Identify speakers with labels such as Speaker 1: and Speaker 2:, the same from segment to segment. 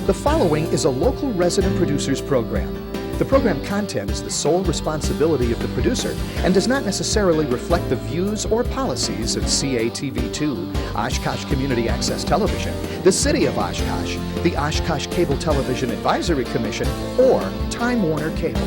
Speaker 1: The following is a local resident producers program. The program content is the sole responsibility of the producer and does not necessarily reflect the views or policies of CATV2, Oshkosh Community Access Television, the City of Oshkosh, the Oshkosh Cable Television Advisory Commission, or Time Warner Cable.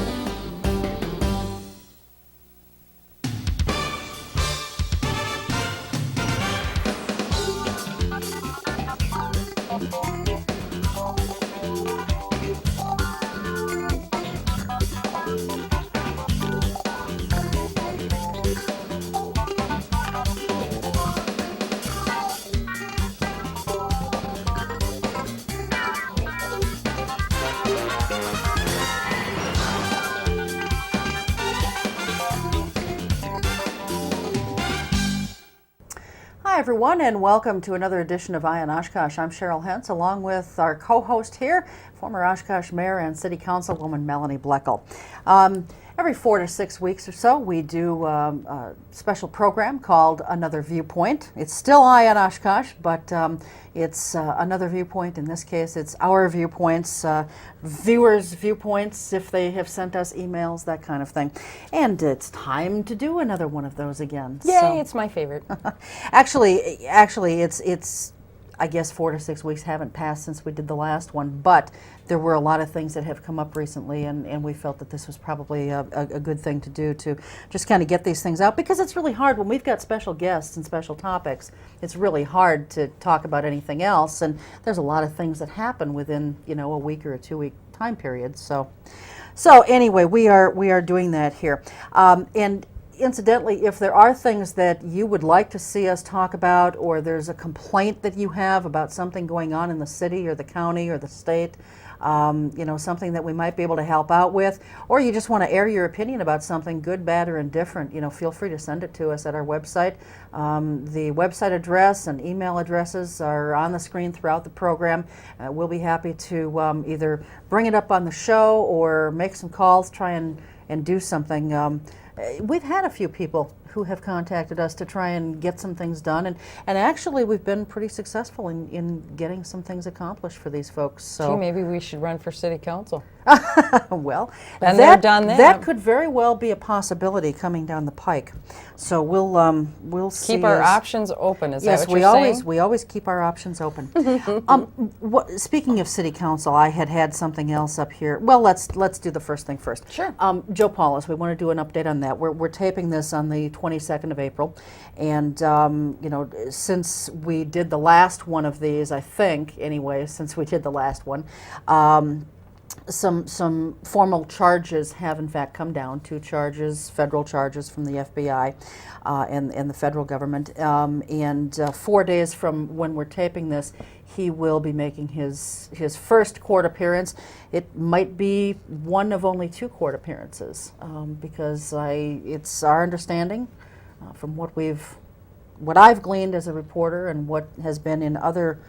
Speaker 2: Hi everyone, and welcome to another edition of Eye on Oshkosh. I'm Cheryl Hentz, along with our co-host here, former Oshkosh Mayor and City Councilwoman Melanie Bloechl. Every 4 to 6 weeks or so, we do a special program called Another Viewpoint. It's still Eye on Oshkosh, but it's another viewpoint. In this case, it's our viewpoints, viewers' viewpoints, if they have sent us emails, that kind of thing. And it's time to do another one of those again.
Speaker 3: Yay, so, it's my favorite.
Speaker 2: Actually, it's I guess 4 to 6 weeks haven't passed since we did the last one, but there were a lot of things that have come up recently, and we felt that this was probably a good thing to do, to just kind of get these things out, because it's really hard when we've got special guests and special topics. It's really hard to talk about anything else, and there's a lot of things that happen within, a week or a 2-week time period. So anyway, we are doing that here, and incidentally, if there are things that you would like to see us talk about, or there's a complaint that you have about something going on in the city or the county or the state, something that we might be able to help out with, or you just want to air your opinion about something, good, bad, or indifferent, feel free to send it to us at our website. The website address and email addresses are on the screen throughout the program. We'll be happy to either bring it up on the show or make some calls, try and do something. We've had a few people who have contacted us to try and get some things done, and actually we've been pretty successful in getting some things accomplished for these folks. So
Speaker 3: gee, maybe we should run for city council.
Speaker 2: Well,
Speaker 3: and they're done that.
Speaker 2: That could very well be a possibility coming down the pike. So we'll see.
Speaker 3: Keep our options open. Is
Speaker 2: yes,
Speaker 3: that what you're saying?
Speaker 2: we always keep our options open. Speaking of city council, I had something else up here. Well, let's do the first thing first.
Speaker 3: Sure.
Speaker 2: Joe Paulus, we want to do an update on that. We're taping this on the 22nd of April, and since we did the last one of these, I think anyway, since we did the last one. Some formal charges have in fact come down, 2 charges, federal charges from the FBI and the federal government. 4 days from when we're taping this, he will be making his first court appearance. It might be one of only 2 court appearances, because it's our understanding from what I've gleaned as a reporter and what has been in other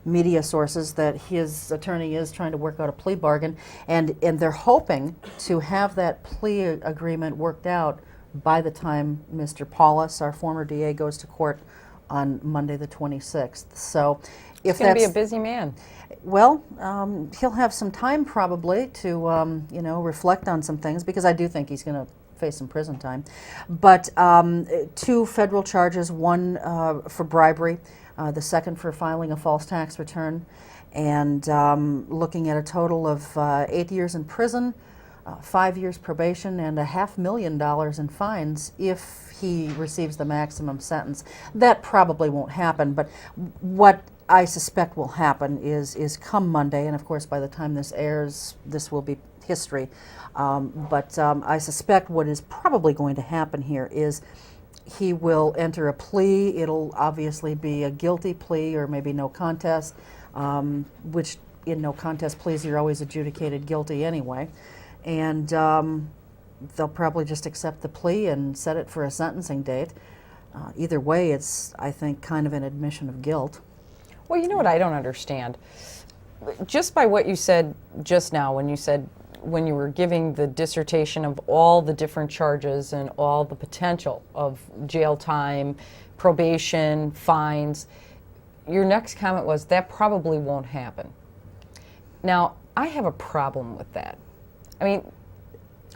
Speaker 2: media sources, that his attorney is trying to work out a plea bargain, and they're hoping to have that plea agreement worked out by the time Mr. Paulus, our former DA, goes to court on Monday the 26th. So if
Speaker 3: he's going to be a busy man.
Speaker 2: Well, he'll have some time probably to reflect on some things, because I do think he's going to face some prison time. But 2 federal charges, one for bribery, the second for filing a false tax return, and looking at a total of 8 years in prison, 5 years probation, and $500,000 in fines if he receives the maximum sentence. That probably won't happen, but what I suspect will happen is come Monday, and of course by the time this airs, this will be history. But I suspect what is probably going to happen here is he will enter a plea. It'll obviously be a guilty plea or maybe no contest, which in no contest pleas you're always adjudicated guilty anyway. And they'll probably just accept the plea and set it for a sentencing date. Either way, it's, I think, kind of an admission of guilt.
Speaker 3: Well, you know what I don't understand? Just by what you said just now, when you were giving the dissertation of all the different charges and all the potential of jail time, probation, fines, your next comment was that probably won't happen. Now, I have a problem with that. I mean,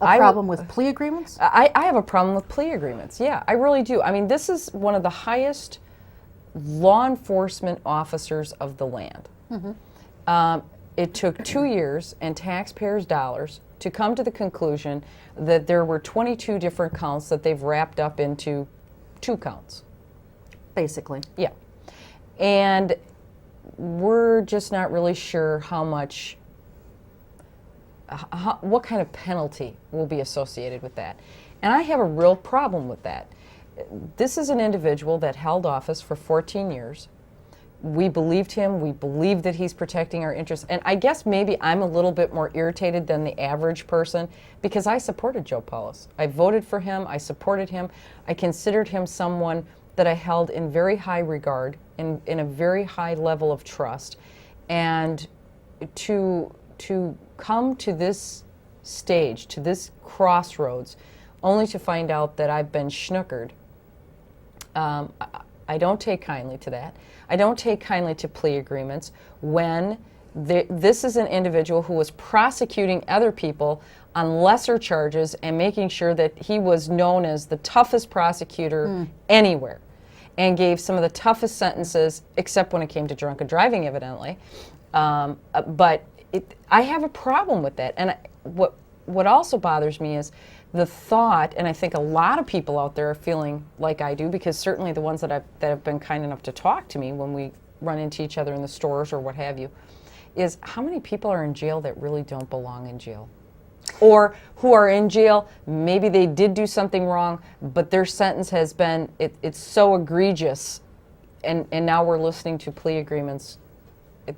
Speaker 2: A problem with plea agreements?
Speaker 3: I have a problem with plea agreements. Yeah, I really do. I mean, this is one of the highest law enforcement officers of the land. It took 2 years and taxpayers' dollars to come to the conclusion that there were 22 different counts that they've wrapped up into 2 counts.
Speaker 2: Basically.
Speaker 3: Yeah. And we're just not really sure how much, what kind of penalty will be associated with that. And I have a real problem with that. This is an individual that held office for 14 years. We believed him. We believe that he's protecting our interests. And I guess maybe I'm a little bit more irritated than the average person because I supported Joe Paulus. I voted for him. I supported him. I considered him someone that I held in very high regard, in a very high level of trust. And to come to this stage, to this crossroads, only to find out that I've been schnookered, I don't take kindly to that. I don't take kindly to plea agreements when this is an individual who was prosecuting other people on lesser charges and making sure that he was known as the toughest prosecutor anywhere and gave some of the toughest sentences, except when it came to drunken driving, evidently. But I have a problem with that. And what also bothers me is the thought, and I think a lot of people out there are feeling like I do, because certainly the ones that have been kind enough to talk to me when we run into each other in the stores or what have you, is how many people are in jail that really don't belong in jail? Or who are in jail, maybe they did do something wrong, but their sentence has been, it's so egregious, and now we're listening to plea agreements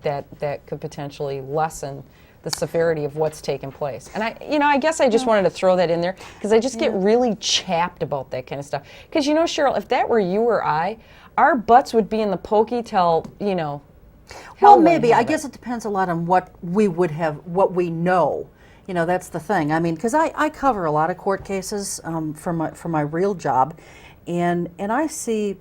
Speaker 3: that could potentially lessen the severity of what's taken place. And I guess I just wanted to throw that in there because I just get really chapped about that kind of stuff. Because Cheryl, if that were you or I, our butts would be in the pokey till,
Speaker 2: Well,
Speaker 3: hell
Speaker 2: maybe.
Speaker 3: wouldn't
Speaker 2: I
Speaker 3: have
Speaker 2: guess
Speaker 3: it.
Speaker 2: it depends a lot on what we would have, what we know. That's the thing. I mean, because I cover a lot of court cases for my real job, and I see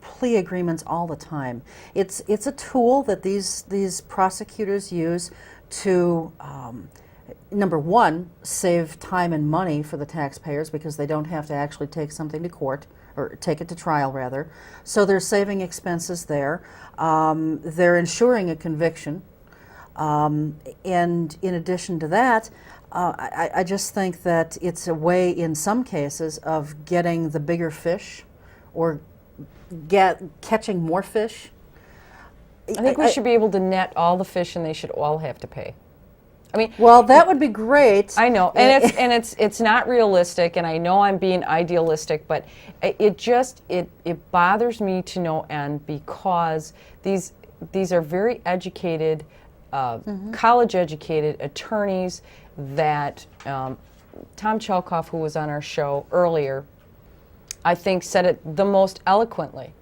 Speaker 2: plea agreements all the time. It's a tool that these prosecutors use to, number one, save time and money for the taxpayers because they don't have to actually take something to court, or take it to trial rather. So they're saving expenses there. They're ensuring a conviction. And in addition to that, I just think that it's a way in some cases of getting the bigger fish or catching more fish.
Speaker 3: I think we should be able to net all the fish, and they should all have to pay. I mean,
Speaker 2: well, that would be great.
Speaker 3: I know, and it's not realistic, and I know I'm being idealistic, but it bothers me to no end because these are very educated, college-educated attorneys that Tom Chelkoff, who was on our show earlier, I think said it the most eloquently.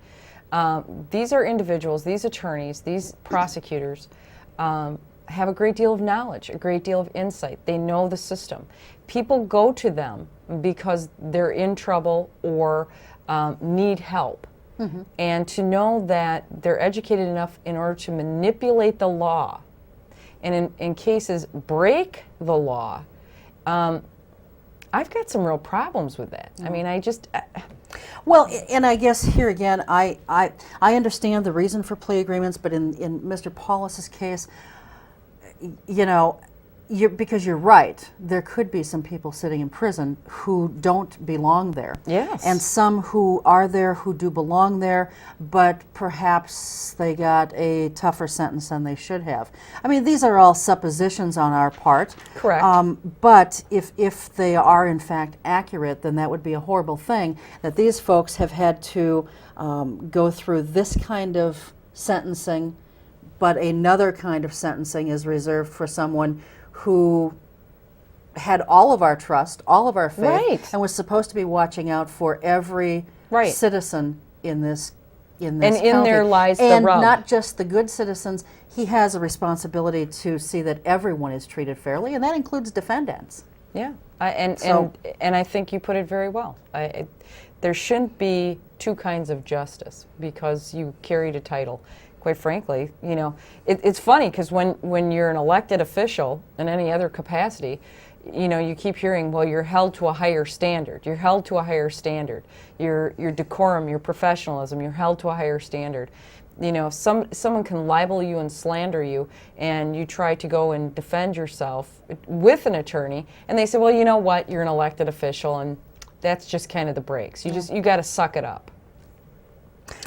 Speaker 3: These are individuals, these attorneys, these prosecutors have a great deal of knowledge, a great deal of insight. They know the system. People go to them because they're in trouble or need help. And to know that they're educated enough in order to manipulate the law and in cases break the law, I've got some real problems with that. I mean,
Speaker 2: Well, and I guess here again, I understand the reason for plea agreements, but in Mr. Paulus's case, because you're right, there could be some people sitting in prison who don't belong there.
Speaker 3: Yes.
Speaker 2: And some who are there who do belong there, but perhaps they got a tougher sentence than they should have. I mean, these are all suppositions on our part.
Speaker 3: Correct.
Speaker 2: But if they are in fact accurate, then that would be a horrible thing that these folks have had to go through this kind of sentencing, but another kind of sentencing is reserved for someone who had all of our trust, all of our faith,
Speaker 3: Right.
Speaker 2: and was supposed to be watching out for every
Speaker 3: Right.
Speaker 2: citizen in this
Speaker 3: And in
Speaker 2: county.
Speaker 3: there lies the
Speaker 2: and
Speaker 3: rub.
Speaker 2: not just the good citizens. He has a responsibility to see that everyone is treated fairly, and that includes defendants.
Speaker 3: Yeah,
Speaker 2: So-
Speaker 3: and I think you put it very well. There shouldn't be two kinds of justice because you carried a title. quite frankly. You know, it's funny because when you're an elected official in any other capacity, you know, you keep hearing, well, you're held to a higher standard. You're held to a higher standard. Your decorum, your professionalism, you're held to a higher standard. You know, someone can libel you and slander you, and you try to go and defend yourself with an attorney, and they say, well, you know what, you're an elected official, and that's just kind of the breaks. You got to suck it up.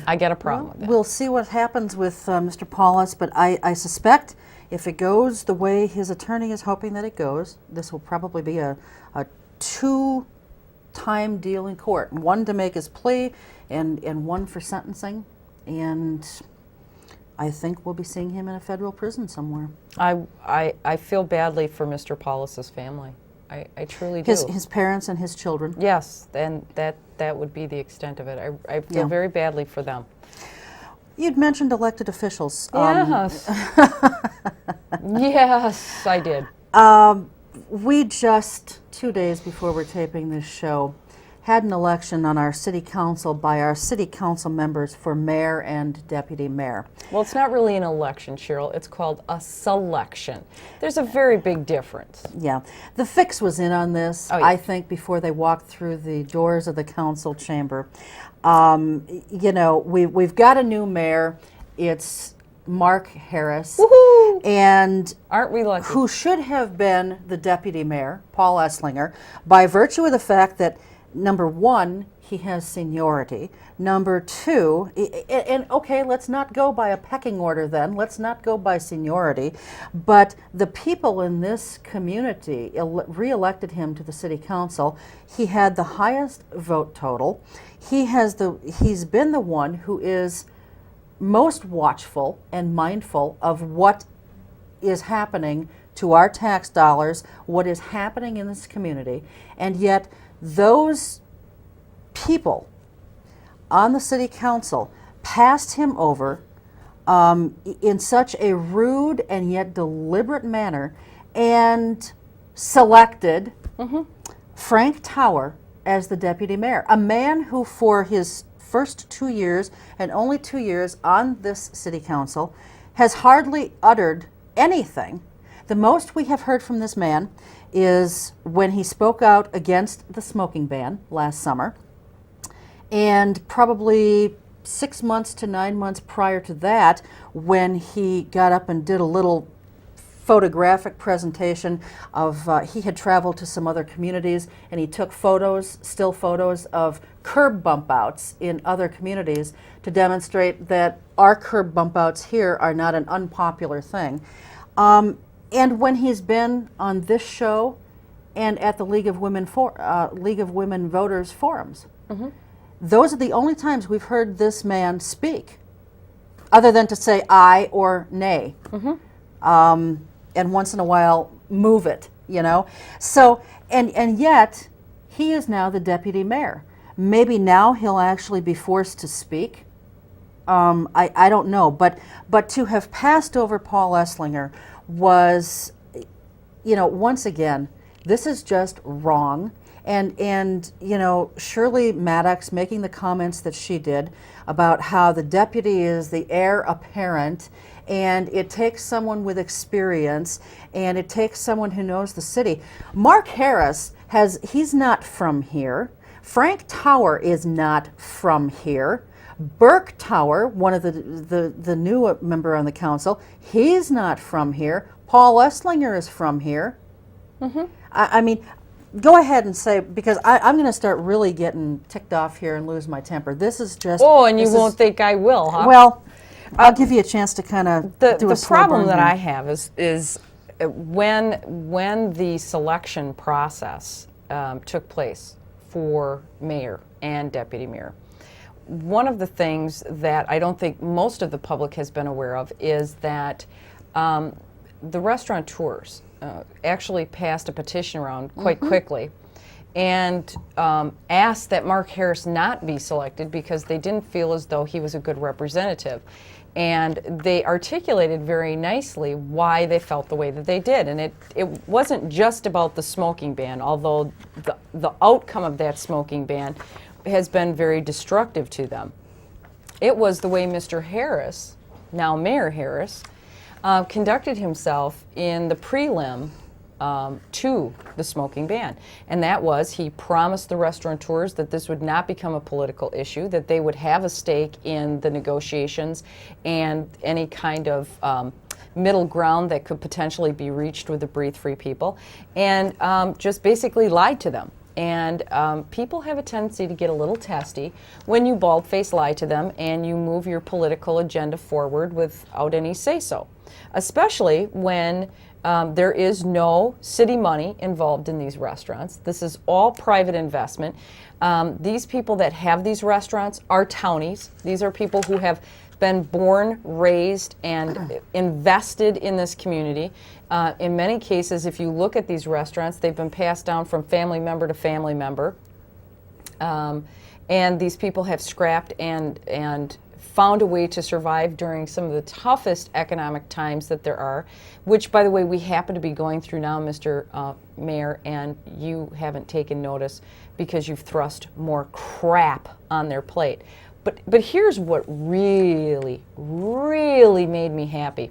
Speaker 3: I got a problem with that.
Speaker 2: We'll see what happens with Mr. Paulus, but I suspect if it goes the way his attorney is hoping that it goes, this will probably be a 2-time deal in court. One to make his plea and one for sentencing. And I think we'll be seeing him in a federal prison somewhere.
Speaker 3: I feel badly for Mr. Paulus's family. I truly do.
Speaker 2: His parents and his children.
Speaker 3: Yes, and that would be the extent of it. I feel very badly for them.
Speaker 2: You'd mentioned elected officials.
Speaker 3: Yes. Yes, I did.
Speaker 2: We just, 2 days before we're taping this show, had an election on our city council by our city council members for mayor and deputy mayor.
Speaker 3: Well, it's not really an election, Cheryl. It's called a selection. There's a very big difference.
Speaker 2: Yeah. The fix was in on this, I think, before they walked through the doors of the council chamber. You know, we've got a new mayor. It's Mark Harris.
Speaker 3: Woohoo!
Speaker 2: And
Speaker 3: aren't we lucky? Who
Speaker 2: should have been the deputy mayor, Paul Esslinger, by virtue of the fact that number one, he has seniority. Number two, and okay, let's not go by a pecking order then. Let's not go by seniority. But the people in this community re-elected him to the city council. He had the highest vote total. He's been the one who is most watchful and mindful of what is happening to our tax dollars, what is happening in this community, and yet those people on the city council passed him over in such a rude and yet deliberate manner and selected Frank Tower as the deputy mayor, a man who for his first 2 years and only 2 years on this city council has hardly uttered anything. The most we have heard from this man is when he spoke out against the smoking ban last summer, and probably 6 months to 9 months prior to that, when he got up and did a little photographic presentation of, he had traveled to some other communities and he took photos, still photos of curb bump outs in other communities to demonstrate that our curb bump outs here are not an unpopular thing. And when he's been on this show and at the League of Women Voters forums, those are the only times we've heard this man speak, other than to say aye or nay, and once in a while move it, you know. So and yet he is now the deputy mayor. Maybe now he'll actually be forced to speak. I don't know, but to have passed over Paul Esslinger was, you know, once again, this is just wrong. And you know, Shirley Maddox making the comments that she did about how the deputy is the heir apparent, and it takes someone with experience, and it takes someone who knows the city. Mark Harris he's not from here. Frank Tower is not from here. Burke Tower, one of the new member on the council, he's not from here. Paul Esslinger is from here. I mean, go ahead and say, because I'm going to start really getting ticked off here and lose my temper. This is just...
Speaker 3: Oh, and you won't think I will, huh?
Speaker 2: Well, I'll give you a chance to kind of do a slow burn.
Speaker 3: The problem that I have is when the selection process took place for mayor and deputy mayor, one of the things that I don't think most of the public has been aware of is that the restaurateurs actually passed a petition around quite quickly and asked that Mark Harris not be selected because they didn't feel as though he was a good representative. And they articulated very nicely why they felt the way that they did. And it wasn't just about the smoking ban, although the outcome of that smoking ban has been very destructive to them. It was the way Mr. Harris now Mayor Harris, conducted himself in the prelim to the smoking ban. And that was, he promised the restaurateurs that this would not become a political issue, that they would have a stake in the negotiations and any kind of middle ground that could potentially be reached with the Breathe Free people, and just basically lied to them. And people have a tendency to get a little testy when you bald-faced lie to them and you move your political agenda forward without any say-so, especially when there is no city money involved in these restaurants. This is all private investment. These people that have these restaurants are townies. These are people who have been born, raised, and invested in this community. In many cases, if you look at these restaurants, they've been passed down from family member to family member. And these people have scrapped and found a way to survive during some of the toughest economic times that there are, which, by the way, we happen to be going through now, Mr. Mayor, and you haven't taken notice because you've thrust more crap on their plate. But here's what really, really made me happy.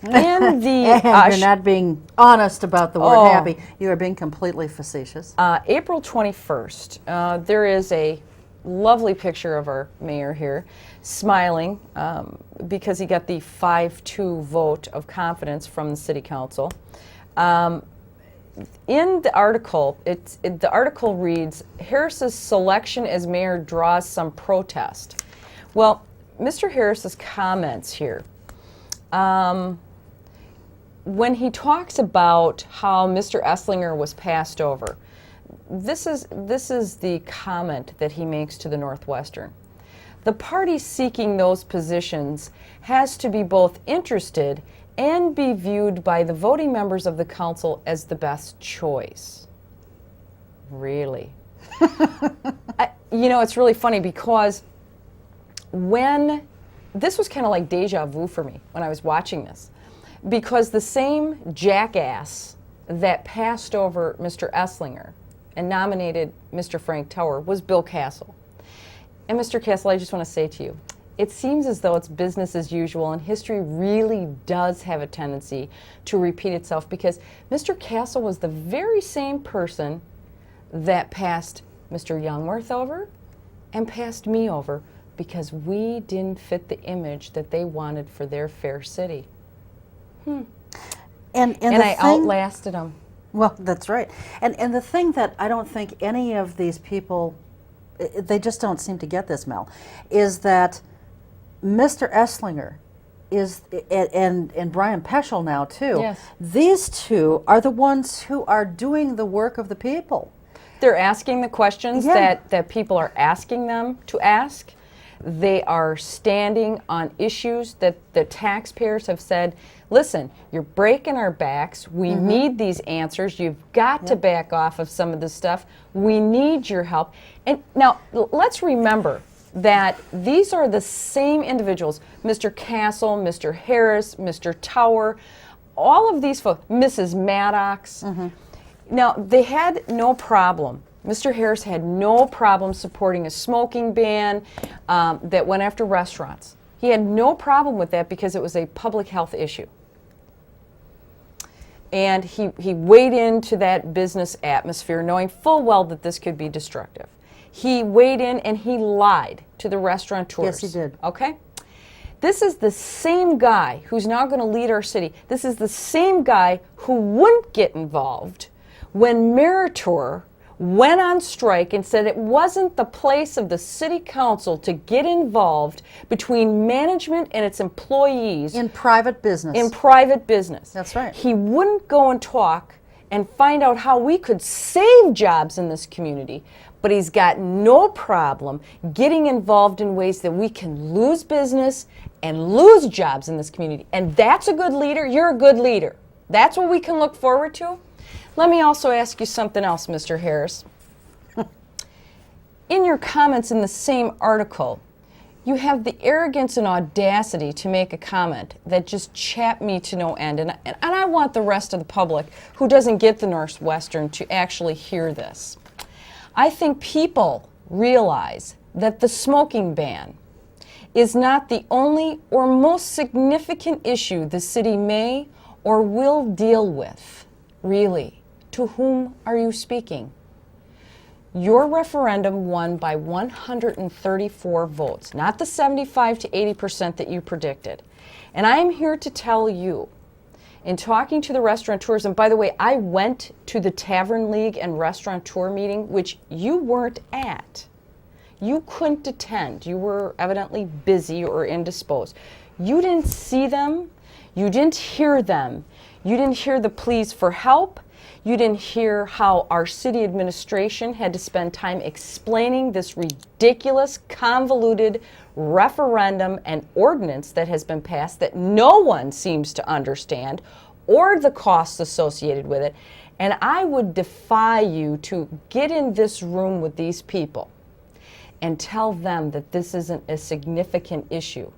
Speaker 3: In the
Speaker 2: you're not being honest about the word happy. You are being completely facetious.
Speaker 3: April 21st, there is a lovely picture of our mayor here, smiling because he got the 5-2 vote of confidence from the city council. In the article, the article reads, Harris's selection as mayor draws some protest. Well, Mr. Harris's comments here, when he talks about how Mr. Esslinger was passed over, this is the comment that he makes to the Northwestern. The party seeking those positions has to be both interested and be viewed by the voting members of the council as the best choice. Really? It's really funny because when this was kind of like deja vu for me when I was watching this, because the same jackass that passed over Mr. Esslinger and nominated Mr. Frank Tower was Bill Castle. And Mr. Castle, I just want to say to you, it seems as though it's business as usual, and history really does have a tendency to repeat itself, because Mr. Castle was the very same person that passed Mr. Youngworth over and passed me over because we didn't fit the image that they wanted for their fair city. And I outlasted them.
Speaker 2: Well, that's right. And the thing that I don't think any of these people, they just don't seem to get this, Mel, is that Mr. Esslinger is, and Brian Peschel now too,
Speaker 3: yes,
Speaker 2: these two are the ones who are doing the work of the people.
Speaker 3: They're asking the questions that people are asking them to ask. They are standing on issues that the taxpayers have said, listen, you're breaking our backs. We need these answers. You've got to back off of some of this stuff. We need your help. And now, let's remember that these are the same individuals, Mr. Castle, Mr. Harris, Mr. Tower, all of these folks, Mrs. Maddox. Now, they had no problem. Mr. Harris had no problem supporting a smoking ban that went after restaurants. He had no problem with that because it was a public health issue. And he weighed into that business atmosphere knowing full well that this could be destructive. He weighed in and he lied to the restaurateurs.
Speaker 2: Yes, he did.
Speaker 3: Okay? This is the same guy who's now going to lead our city. This is the same guy who wouldn't get involved when Meritor went on strike and said it wasn't the place of the city council to get involved between management and its employees.
Speaker 2: In private business.
Speaker 3: In private business.
Speaker 2: That's right.
Speaker 3: He wouldn't go and talk and find out how we could save jobs in this community, but he's got no problem getting involved in ways that we can lose business and lose jobs in this community. And that's a good leader. You're a good leader. That's what we can look forward to. Let me also ask you something else, Mr. Harris. In your comments in the same article, you have the arrogance and audacity to make a comment that just chapped me to no end. And I want the rest of the public who doesn't get the Northwestern to actually hear this. I think people realize that the smoking ban is not the only or most significant issue the city may or will deal with. Really, to whom are you speaking? Your referendum won by 134 votes, not the 75 to 80% that you predicted. And I am here to tell you, in talking to the restaurateurs, and by the way, I went to the Tavern League and Restaurateur meeting, which you weren't at. You couldn't attend. You were evidently busy or indisposed. You didn't see them. You didn't hear them. You didn't hear the pleas for help. You didn't hear how our city administration had to spend time explaining this ridiculous, convoluted referendum and ordinance that has been passed that no one seems to understand, or the costs associated with it. And I would defy you to get in this room with these people and tell them that this isn't a significant issue,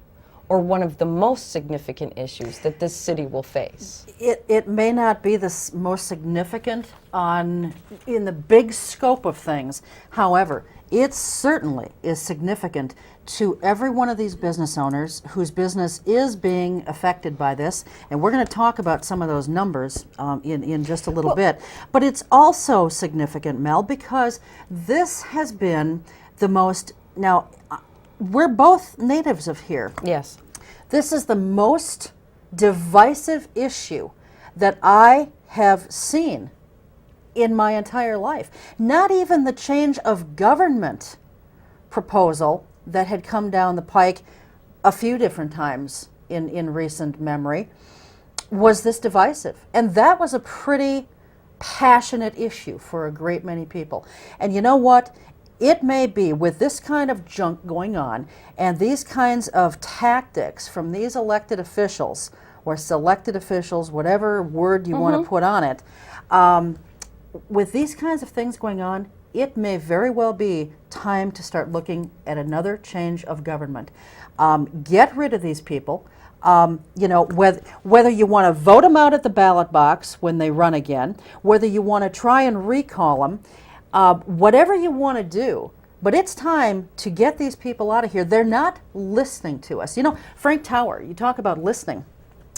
Speaker 3: or one of the most significant issues that this city will face.
Speaker 2: It may not be the most significant in the big scope of things. However, it certainly is significant to every one of these business owners whose business is being affected by this. And we're going to talk about some of those numbers in just a little bit. But it's also significant, Mel, because this has been the most, now, we're both natives of here.
Speaker 3: Yes.
Speaker 2: This is the most divisive issue that I have seen in my entire life. Not even the change of government proposal that had come down the pike a few different times in recent memory was this divisive. And that was a pretty passionate issue for a great many people. And you know what? It may be, with this kind of junk going on and these kinds of tactics from these elected officials or selected officials, whatever word you want to put on it, with these kinds of things going on, it may very well be time to start looking at another change of government. Get rid of these people. You know, whether you want to vote them out at the ballot box when they run again, whether you want to try and recall them, whatever you want to do, but it's time to get these people out of here. They're not listening to us. You know, Frank Tower, you talk about listening.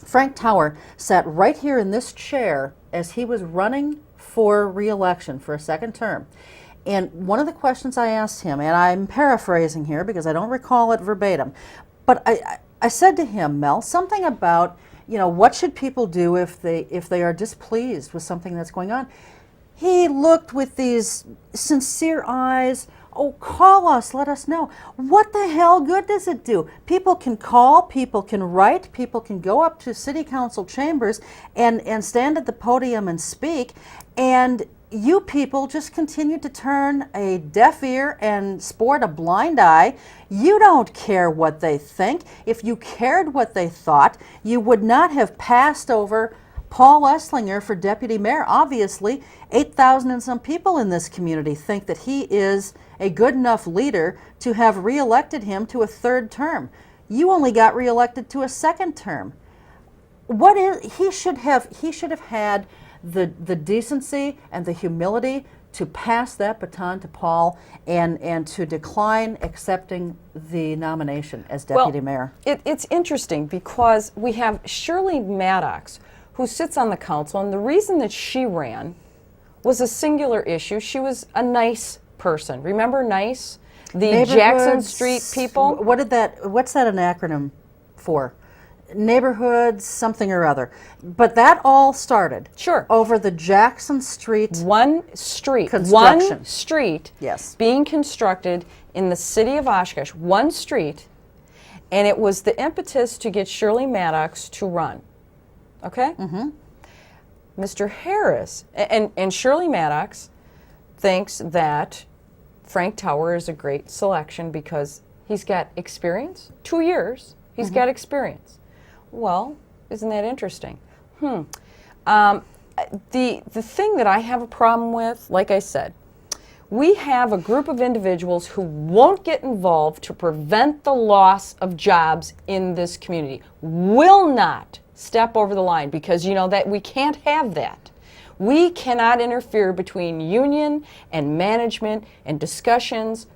Speaker 2: Frank Tower sat right here in this chair as he was running for re-election for a second term. And one of the questions I asked him, and I'm paraphrasing here because I don't recall it verbatim, but I said to him, Mel, something about, you know, what should people do if they are displeased with something that's going on? He looked with these sincere eyes. Oh, call us, let us know. What the hell good does it do? People can call, people can write, people can go up to city council chambers and stand at the podium and speak, and you people just continue to turn a deaf ear and sport a blind eye. You don't care what they think. If you cared what they thought, you would not have passed over Paul Esslinger for deputy mayor. Obviously, 8,000 and some people in this community think that he is a good enough leader to have reelected him to a third term. You only got reelected to a second term. He should have had the decency and the humility to pass that baton to Paul and to decline accepting the nomination as deputy mayor.
Speaker 3: It's interesting because we have Shirley Maddox, who sits on the council, and the reason that she ran was a singular issue. She was a nice person. Remember NICE? The Jackson Street people?
Speaker 2: What's that an acronym for? Neighborhoods, something or other. But that all started over the Jackson Street
Speaker 3: one street
Speaker 2: yes.
Speaker 3: being constructed in the city of Oshkosh, one street, and it was the impetus to get Shirley Maddox to run. Okay?
Speaker 2: Mm-hmm.
Speaker 3: Mr. Harris, and Shirley Maddox thinks that Frank Tower is a great selection because he's got experience. 2 years, he's got experience. Well, isn't that interesting? The thing that I have a problem with, like I said, we have a group of individuals who won't get involved to prevent the loss of jobs in this community, will not step over the line, because you know that we can't have that. We cannot interfere between union and management and discussions,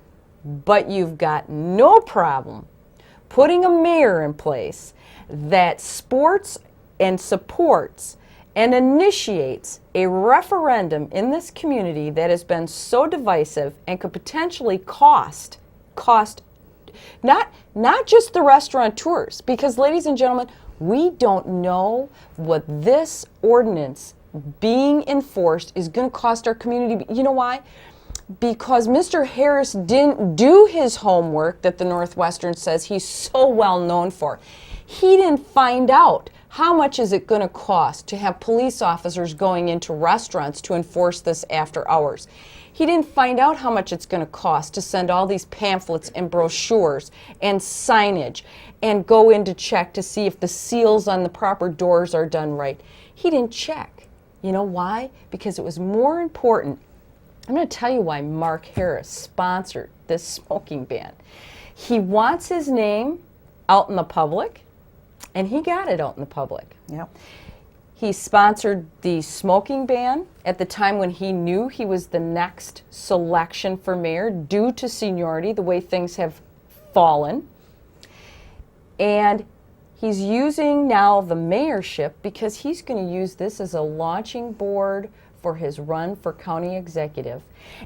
Speaker 3: but you've got no problem putting a mayor in place that supports and initiates a referendum in this community that has been so divisive and could potentially cost not just the restaurateurs, because, ladies and gentlemen, we don't know what this ordinance being enforced is going to cost our community. You know why? Because Mr. Harris didn't do his homework that the Northwestern says he's so well known for. He didn't find out how much is it going to cost to have police officers going into restaurants to enforce this after hours. He didn't find out how much it's going to cost to send all these pamphlets and brochures and signage and go in to check to see if the seals on the proper doors are done right. He didn't check. You know why? Because it was more important. I'm going to tell you why Mark Harris sponsored this smoking ban. He wants his name out in the public, and he got it out in the public.
Speaker 2: Yep.
Speaker 3: He sponsored the smoking ban at the time when he knew he was the next selection for mayor due to seniority, the way things have fallen. And he's using now the mayorship because he's going to use this as a launching board for his run for county executive.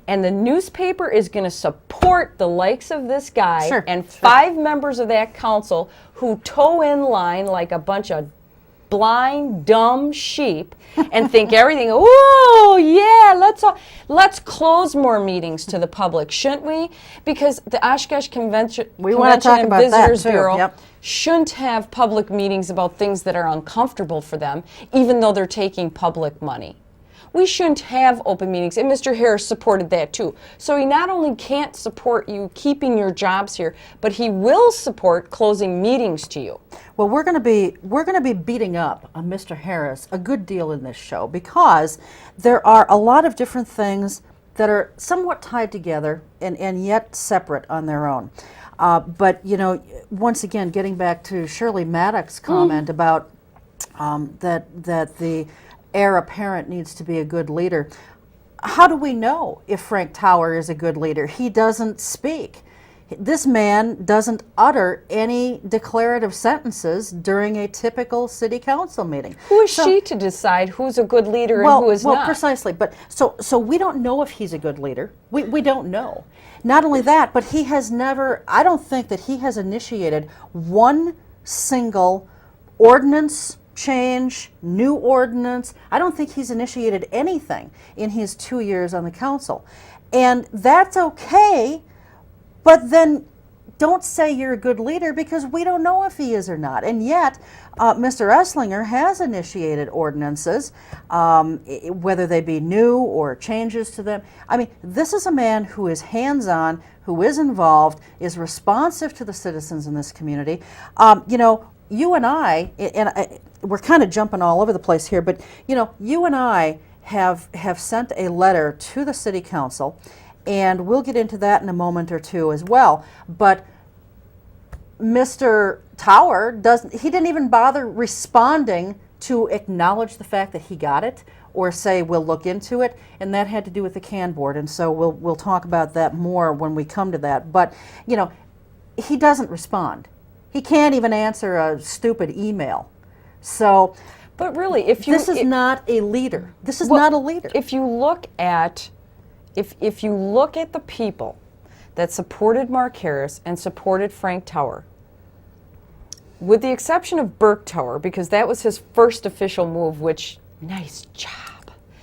Speaker 3: And the newspaper is going to support the likes of this guy and 5 members of that council who toe in line like a bunch of blind, dumb sheep and think everything, oh, yeah, let's close more meetings to the public, shouldn't we? Because the Oshkosh Convention and Visitors Bureau shouldn't have public meetings about things that are uncomfortable for them, even though they're taking public money. We shouldn't have open meetings, and Mr. Harris supported that too. So he not only can't support you keeping your jobs here, but he will support closing meetings to you.
Speaker 2: Well, we're going to be beating up on Mr. Harris a good deal in this show because there are a lot of different things that are somewhat tied together and yet separate on their own. But you know, once again, getting back to Shirley Maddox's comment about that the heir apparent needs to be a good leader. How do we know if Frank Tower is a good leader? He doesn't speak. This man doesn't utter any declarative sentences during a typical city council meeting.
Speaker 3: Who is she to decide who's a good leader and who is not?
Speaker 2: Well, precisely. But so we don't know if he's a good leader. We don't know. Not only that, but he has never, I don't think that he has initiated one single ordinance change, new ordinance. I don't think he's initiated anything in his 2 years on the council. And that's okay, but then don't say you're a good leader because we don't know if he is or not. And yet, Mr. Esslinger has initiated ordinances, whether they be new or changes to them. I mean, this is a man who is hands-on, who is involved, is responsive to the citizens in this community. You know, you and I, we're kind of jumping all over the place here, but you know, you and I have sent a letter to the city council, and we'll get into that in a moment or two as well. But Mr. Tower didn't even bother responding to acknowledge the fact that he got it or say we'll look into it, and that had to do with the CAN board, and so we'll talk about that more when we come to that. But you know, he doesn't respond. He can't even answer a stupid email. So,
Speaker 3: but really,
Speaker 2: this is not a leader. This is not a leader.
Speaker 3: If you look at, if you look at the people that supported Mark Harris and supported Frank Tower, with the exception of Burke Tower, because that was his first official move, which, nice job.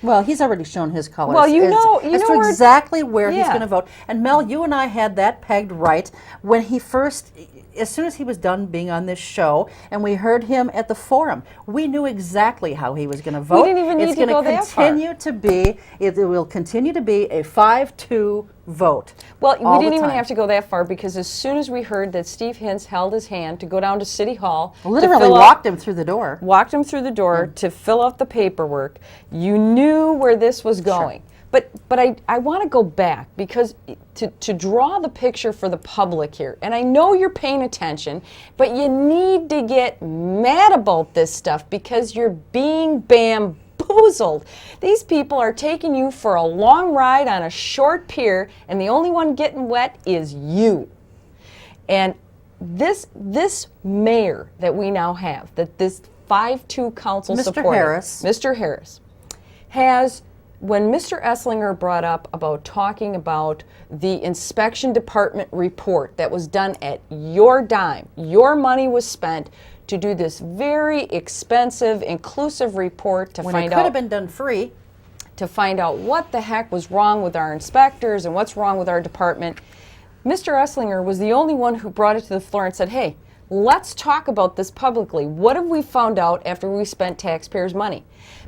Speaker 2: Well, he's already shown his colors.
Speaker 3: Well, you know
Speaker 2: exactly where he's going to vote. And Mel, you and I had that pegged right when he first, as soon as he was done being on this show, and we heard him at the forum, we knew exactly how he was going to vote.
Speaker 3: We didn't even need to go that far.
Speaker 2: It will continue to be a 5-2 vote.
Speaker 3: Well, we didn't even have to go that far because as soon as we heard that Steve Hentz held his hand to go down to City Hall,
Speaker 2: literally walked him through the door.
Speaker 3: Walked him through the door to fill out the paperwork. You knew where this was going. Sure. But I want to go back because to draw the picture for the public here, and I know you're paying attention, but you need to get mad about this stuff because you're being bamboozled. These people are taking you for a long ride on a short pier, and the only one getting wet is you. And this mayor that we now have, that this 5-2 council
Speaker 2: Mr.
Speaker 3: supported,
Speaker 2: Harris.
Speaker 3: Mr. Harris, has, when Mr. Esslinger brought up about talking about the inspection department report that was done at your dime, your money was spent to do this very expensive, inclusive report to
Speaker 2: When
Speaker 3: find
Speaker 2: it could
Speaker 3: out
Speaker 2: have been done free.
Speaker 3: to find out what the heck was wrong with our inspectors and what's wrong with our department. Mr. Esslinger was the only one who brought it to the floor and said, hey, let's talk about this publicly. What have we found out after we spent taxpayers' money?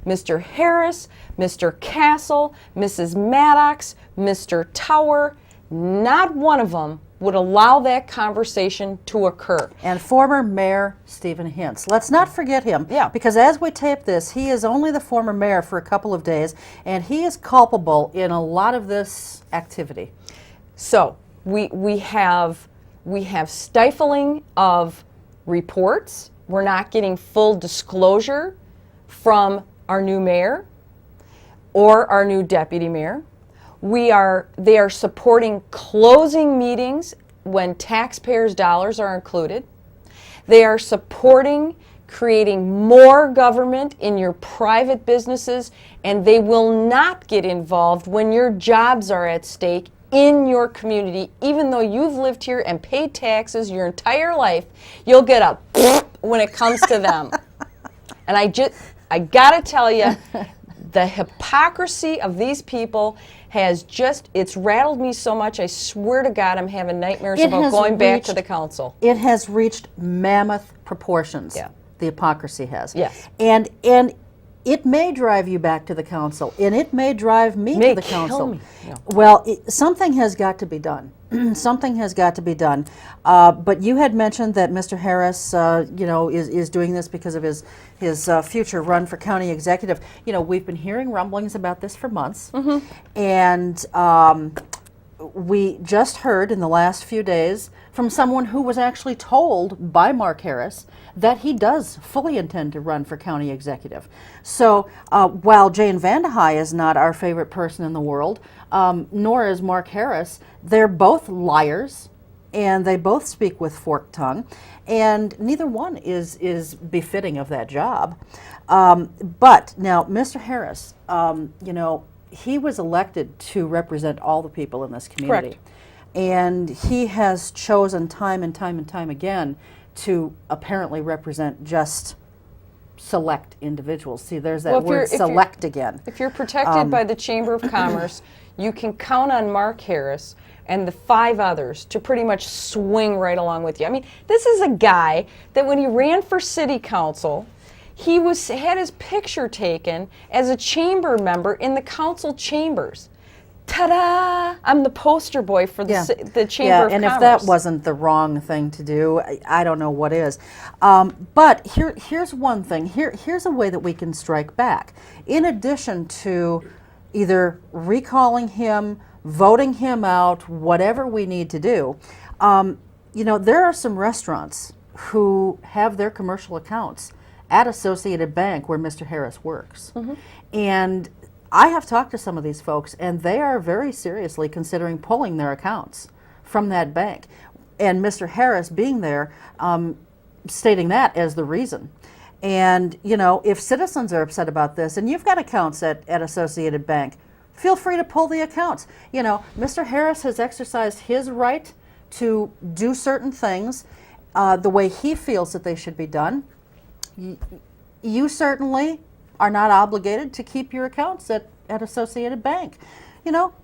Speaker 3: Mr. Harris, Mr. Castle, Mrs. Maddox, Mr. Tower, not one of them would allow that conversation to occur.
Speaker 2: And former Mayor Stephen Hentz. Let's not forget him.
Speaker 3: Yeah.
Speaker 2: Because as we tape this, he is only the former mayor for a couple of days, and he is culpable in a lot of this activity.
Speaker 3: So we have stifling of reports. We're not getting full disclosure from our new mayor or our new deputy mayor. They are supporting closing meetings when taxpayers' dollars are included. They are supporting creating more government in your private businesses, and they will not get involved when your jobs are at stake in your community. Even though you've lived here and paid taxes your entire life, you'll get a when it comes to them. And I gotta tell you, the hypocrisy of these people it's rattled me so much, I swear to God I'm having nightmares about going back to the council.
Speaker 2: It has reached mammoth proportions.
Speaker 3: Yeah.
Speaker 2: The hypocrisy has.
Speaker 3: Yes.
Speaker 2: And it may drive you back to the council, and it may drive me to the council.
Speaker 3: Me. No.
Speaker 2: Well, something has got to be done. Something has got to be done. But you had mentioned that Mr. Harris, is doing this because of his future run for county executive. You know, we've been hearing rumblings about this for months, and we just heard in the last few days from someone who was actually told by Mark Harris that he does fully intend to run for county executive. So while Jane Vandehei is not our favorite person in the world, nor is Mark Harris, they're both liars, and they both speak with forked tongue, and neither one is befitting of that job. But now, Mr. Harris, he was elected to represent all the people in this community.
Speaker 3: Correct.
Speaker 2: And he has chosen time and time and time again to apparently represent just select individuals. See, there's that word select again.
Speaker 3: If you're protected by the Chamber of Commerce, you can count on Mark Harris and the 5 others to pretty much swing right along with you. I mean, this is a guy that when he ran for city council, he had his picture taken as a chamber member in the council chambers. Ta-da! I'm the poster boy for the Chamber of Commerce.
Speaker 2: And if that wasn't the wrong thing to do, I don't know what is. But here's one thing. Here's a way that we can strike back. In addition to either recalling him, voting him out, whatever we need to do, there are some restaurants who have their commercial accounts at Associated Bank where Mr. Harris works. And I have talked to some of these folks, and they are very seriously considering pulling their accounts from that bank. And Mr. Harris being there, stating that as the reason. And, if citizens are upset about this, and you've got accounts at Associated Bank, feel free to pull the accounts. Mr. Harris has exercised his right to do certain things the way he feels that they should be done. You certainly are not obligated to keep your accounts at Associated Bank.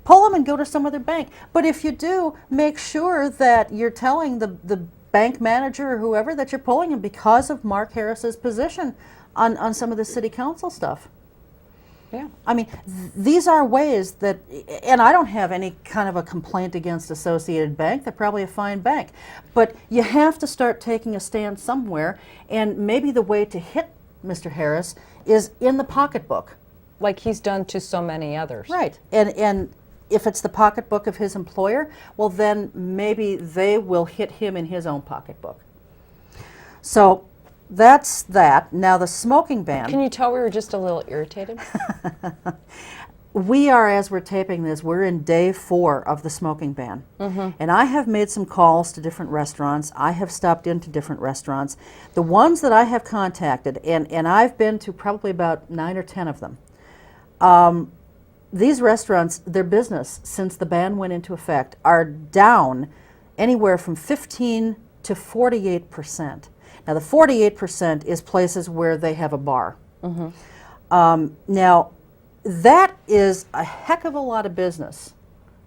Speaker 2: Pull them and go to some other bank. But if you do, make sure that you're telling the bank manager or whoever that you're pulling them because of Mark Harris's position on some of the city council stuff.
Speaker 3: Yeah.
Speaker 2: I mean, these are ways that, and I don't have any kind of a complaint against Associated Bank. They're probably a fine bank. But you have to start taking a stand somewhere, and maybe the way to hit Mr. Harris is in the pocketbook.
Speaker 3: Like he's done to so many others.
Speaker 2: Right. And if it's the pocketbook of his employer, well, then maybe they will hit him in his own pocketbook. So that's that. Now the smoking ban.
Speaker 3: Can you tell we were just a little irritated?
Speaker 2: we are, as we're taping this, we're in day 4 of the smoking ban. And I have made some calls to different restaurants. I have stopped into different restaurants. The ones that I have contacted, and I've been to probably about 9 or 10 of them, these restaurants, their business, since the ban went into effect, are down anywhere from 15 to 48%. Now, the 48% is places where they have a bar. Now, that is a heck of a lot of business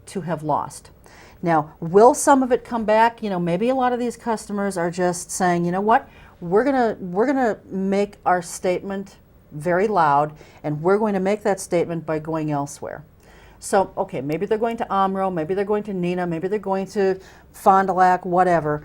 Speaker 2: to have lost. Now, will some of it come back? You know, maybe a lot of these customers are just saying, you know what, we're gonna make our statement very loud, and we're going to make that statement by going elsewhere. So, okay, maybe they're going to Omro, maybe they're going to Neenah, maybe they're going to Fond du Lac, whatever.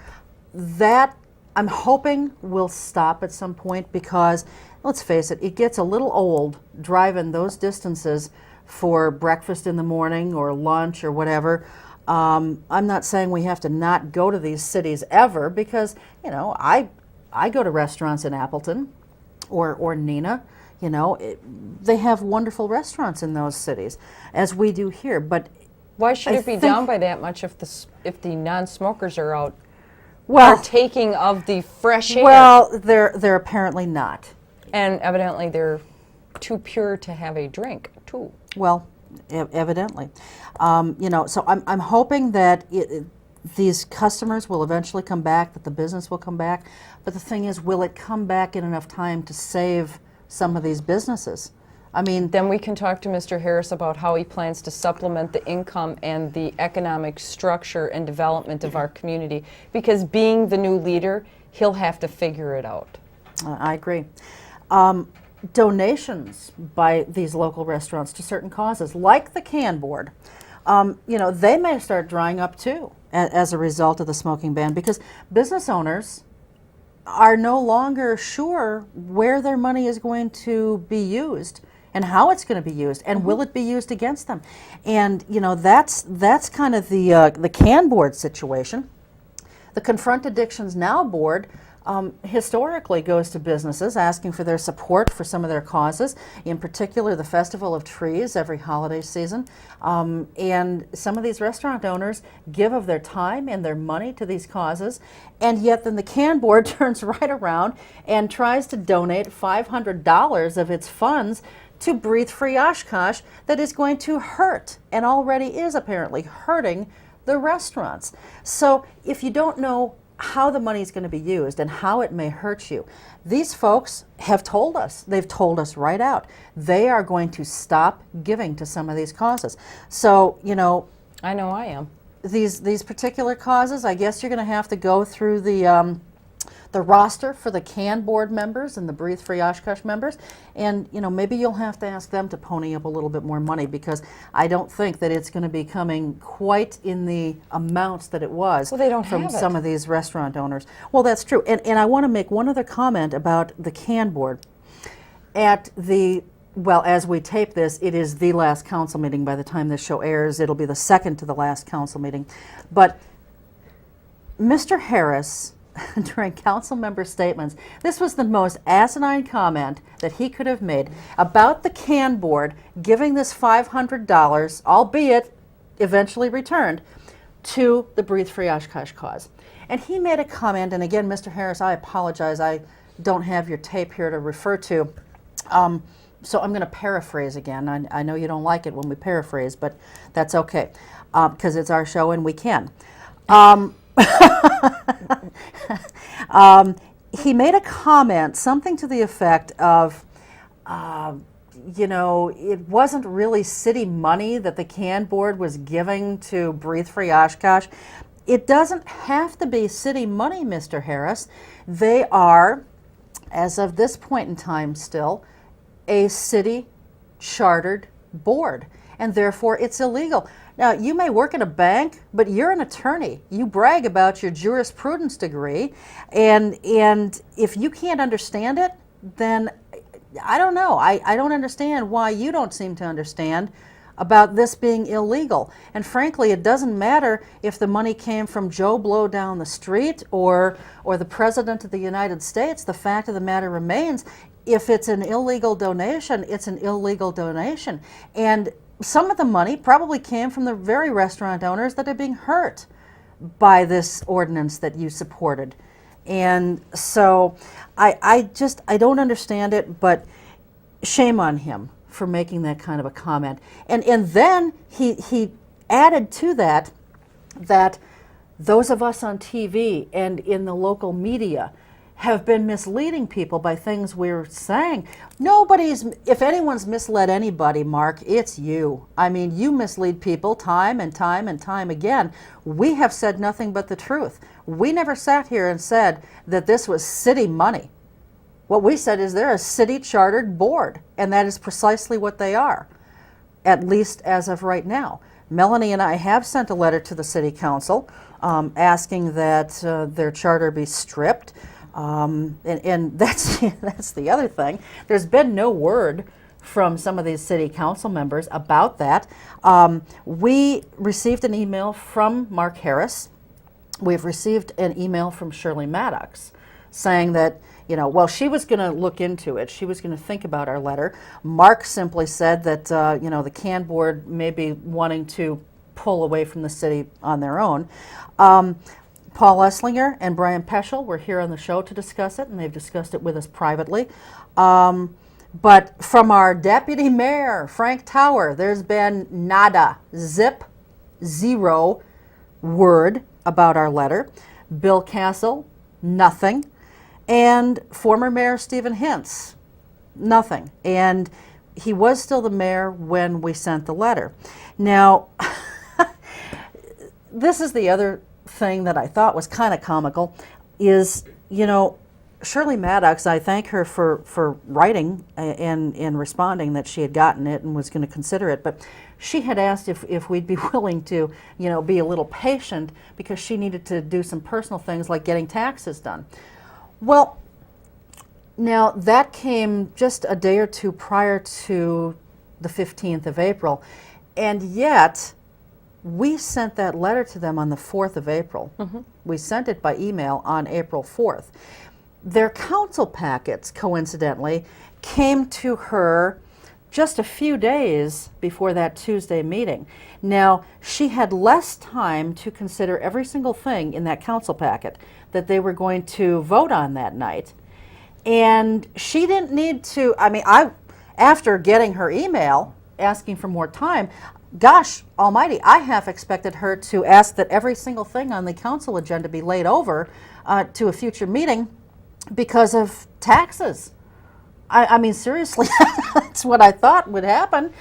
Speaker 2: That, I'm hoping, will stop at some point, because let's face it, it gets a little old driving those distances for breakfast in the morning or lunch or whatever. I'm not saying we have to not go to these cities ever, because, you know, I go to restaurants in Appleton or Neenah. You know, they have wonderful restaurants in those cities, as we do here. But
Speaker 3: why should
Speaker 2: I
Speaker 3: it be
Speaker 2: think-
Speaker 3: down by that much if the non-smokers are out
Speaker 2: well,
Speaker 3: partaking of the fresh air?
Speaker 2: well, they're apparently not.
Speaker 3: And evidently they're too pure to have a drink, too.
Speaker 2: Well, evidently, you know. So I'm hoping that these customers will eventually come back, that the business will come back. But the thing is, will it come back in enough time to save some of these businesses? I mean,
Speaker 3: Then we can talk to Mr. Harris about how he plans to supplement the income and the economic structure and development of our community. Because being the new leader, he'll have to figure it out.
Speaker 2: I agree. Donations by these local restaurants to certain causes, like the can board, you know, they may start drying up too as a result of the smoking ban, because business owners are no longer sure where their money is going to be used and how it's going to be used, and will it be used against them. And, you know, that's kind of the can board situation. The Confront Addictions Now board historically goes to businesses asking for their support for some of their causes, in particular the Festival of Trees every holiday season. And some of these restaurant owners give of their time and their money to these causes, and yet then the can board turns right around and tries to donate $500 of its funds to Breathe Free Oshkosh, that is going to hurt, and already is apparently hurting, the restaurants. So if you don't know how the money is going to be used and how it may hurt you, these folks have told us, they've told us right out, they are going to stop giving to some of these causes. So, you know,
Speaker 3: I know I am.
Speaker 2: these particular causes, I guess you're going to have to go through the roster for the can board members and the Breathe Free Oshkosh members, and, you know, maybe you'll have to ask them to pony up a little bit more money, because I don't think that it's going to be coming quite in the amounts that it was.
Speaker 3: Well, they don't
Speaker 2: from
Speaker 3: have it.
Speaker 2: some of these restaurant owners. Well, that's true, and I want to make one other comment about the can board. At the, well, as we tape this, it is the last council meeting. By the time this show airs, it'll be the second to the last council meeting. But Mr. Harris, during council member statements, this was the most asinine comment that he could have made about the can board giving this $500, albeit eventually returned, to the Breathe Free Oshkosh cause. And he made a comment, and again, Mr. Harris, I apologize, I don't have your tape here to refer to, so I'm going to paraphrase again. I know you don't like it when we paraphrase, but that's okay, because it's our show and we can. He made a comment, something to the effect of, you know, it wasn't really city money that the can board was giving to Breathe Free Oshkosh. It doesn't have to be city money, Mr. Harris. They are, as of this point in time still, a city chartered board, and therefore it's illegal. Now, you may work in a bank, but you're an attorney. You brag about your jurisprudence degree, and if you can't understand it, then I don't know. I don't understand why you don't seem to understand about this being illegal. And frankly, it doesn't matter if the money came from Joe Blow down the street or the President of the United States. The fact of the matter remains, if it's an illegal donation, it's an illegal donation. And some of the money probably came from the very restaurant owners that are being hurt by this ordinance that you supported. And so I don't understand it, but shame on him for making that kind of a comment. And then he added to that those of us on TV and in the local media have been misleading people by things we're saying. If anyone's misled anybody, Mark, it's you. I mean, you mislead people time and time and time again. We have said nothing but the truth. We never sat here and said that this was city money. What we said is they're a city chartered board, and that is precisely what they are, at least as of right now. Melanie and I have sent a letter to the city council asking that their charter be stripped. And that's the other thing. There's been no word from some of these city council members about that. We received an email from Mark Harris. We've received an email from Shirley Maddox saying that, she was going to look into it. She was going to think about our letter. Mark simply said that, the CAN board may be wanting to pull away from the city on their own. Paul Esslinger and Brian Peschel were here on the show to discuss it, and they've discussed it with us privately. But from our deputy mayor, Frank Tower, there's been nada, zip, zero word about our letter. Bill Castle, nothing. And former Mayor Stephen Hentz, nothing. And he was still the mayor when we sent the letter. Now, this is the other thing that I thought was kind of comical is, Shirley Maddox, I thank her for writing and responding that she had gotten it and was going to consider it, but she had asked if we'd be willing to, be a little patient because she needed to do some personal things like getting taxes done. Well, now that came just a day or two prior to the 15th of April, and yet we sent that letter to them on the 4th of April. Mm-hmm. We sent it by email on April 4th. Their council packets, coincidentally, came to her just a few days before that Tuesday meeting. Now, she had less time to consider every single thing in that council packet that they were going to vote on that night. And she didn't need to, after getting her email asking for more time, gosh almighty, I half expected her to ask that every single thing on the council agenda be laid over to a future meeting because of taxes. Seriously, that's what I thought would happen.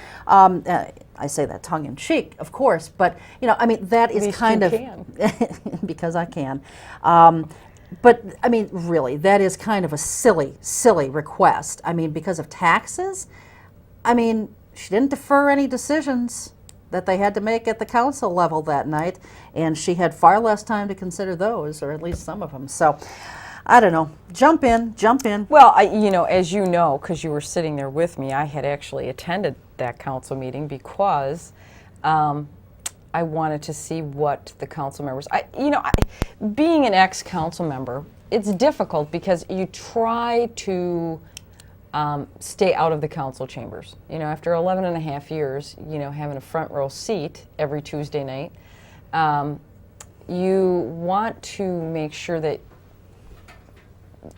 Speaker 2: I say that tongue in cheek, of course, but that is kind of because I can. But really, that is kind of a silly request. Because of taxes. She didn't defer any decisions that they had to make at the council level that night, and she had far less time to consider those, or at least some of them. So, I don't know. Jump in.
Speaker 3: Well, as you know, because you were sitting there with me, I had actually attended that council meeting because I wanted to see what the council members. Being an ex-council member, it's difficult because you try to stay out of the council chambers. After 11 and a half years, having a front row seat every Tuesday night, you want to make sure that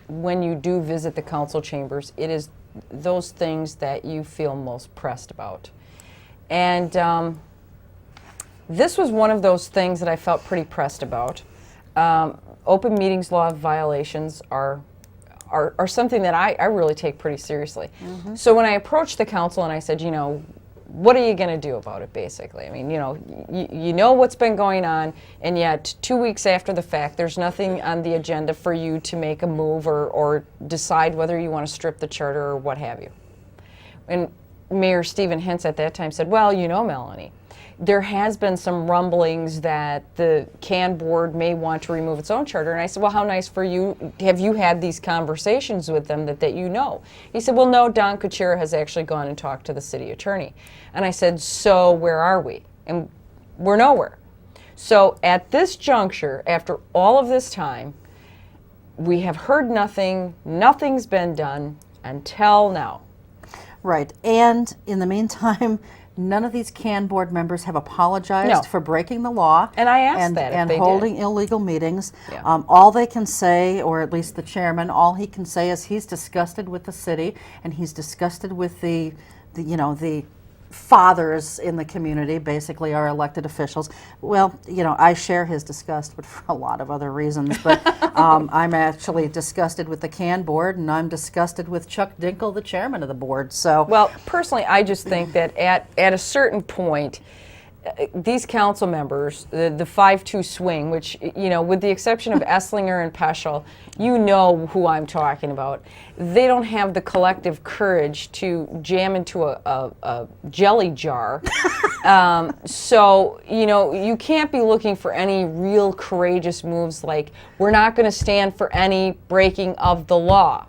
Speaker 3: when you do visit the council chambers, it is those things that you feel most pressed about. And this was one of those things that I felt pretty pressed about. Open meetings law violations are something that I really take pretty seriously. Mm-hmm. So when I approached the council and I said, what are you going to do about it, basically? You know what's been going on, and yet 2 weeks after the fact, there's nothing on the agenda for you to make a move or decide whether you want to strip the charter or what have you. And Mayor Stephen Hentz at that time said, well, Melanie, there has been some rumblings that the CAN board may want to remove its own charter. And I said, well, how nice for you. Have you had these conversations with them that you know? He said, well, no, Don Kuchera has actually gone and talked to the city attorney. And I said, so where are we? And we're nowhere. So at this juncture, after all of this time, we have heard nothing. Nothing's been done until now.
Speaker 2: Right. And in the meantime, None of these CAN board members have apologized
Speaker 3: No.
Speaker 2: for breaking the law.
Speaker 3: And I asked
Speaker 2: and,
Speaker 3: that if
Speaker 2: and
Speaker 3: they did.
Speaker 2: holding illegal meetings.
Speaker 3: Yeah.
Speaker 2: All they can say, or at least the chairman, all he can say is he's disgusted with the city and he's disgusted with the fathers in the community, basically our elected officials. Well, I share his disgust, but for a lot of other reasons. But I'm actually disgusted with the CAN board, and I'm disgusted with Chuck Dinkle, the chairman of the board. So,
Speaker 3: Well, personally, I just think that at a certain point, these council members, the 5-2 swing, which, with the exception of Esslinger and Peschel, you know who I'm talking about. They don't have the collective courage to jam into a jelly jar. So, you can't be looking for any real courageous moves like, we're not going to stand for any breaking of the law.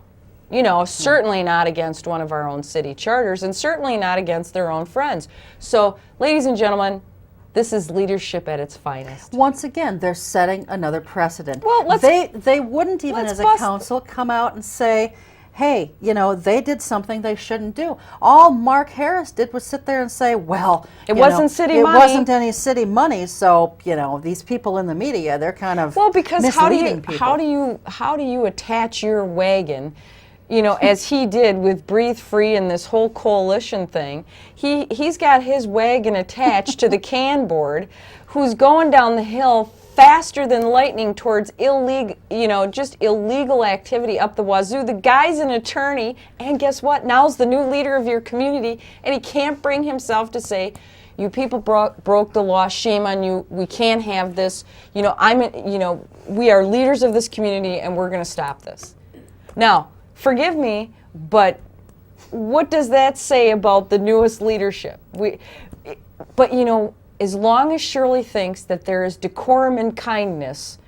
Speaker 3: Certainly not against one of our own city charters, and certainly not against their own friends. So, ladies and gentlemen, this is leadership at its finest.
Speaker 2: once again, they're setting another precedent.
Speaker 3: Well,
Speaker 2: they wouldn't even
Speaker 3: let's
Speaker 2: as a
Speaker 3: bust-
Speaker 2: council come out and say, hey, they did something they shouldn't do. All Mark Harris did was sit there and say, well,
Speaker 3: It wasn't city
Speaker 2: it
Speaker 3: money.
Speaker 2: wasn't any city money, so, these people in the media, they're kind of
Speaker 3: Because
Speaker 2: misleading people.
Speaker 3: how do you attach your wagon, as he did with Breathe Free and this whole coalition thing? He's got his wagon attached to the CAN board, who's going down the hill faster than lightning towards illegal activity up the wazoo. The guy's an attorney, and guess what? Now's the new leader of your community, and he can't bring himself to say, you people broke the law. Shame on you. We can't have this. We are leaders of this community, and we're going to stop this. Now, forgive me, but what does that say about the newest leadership? As long as Shirley thinks that there is decorum and kindness,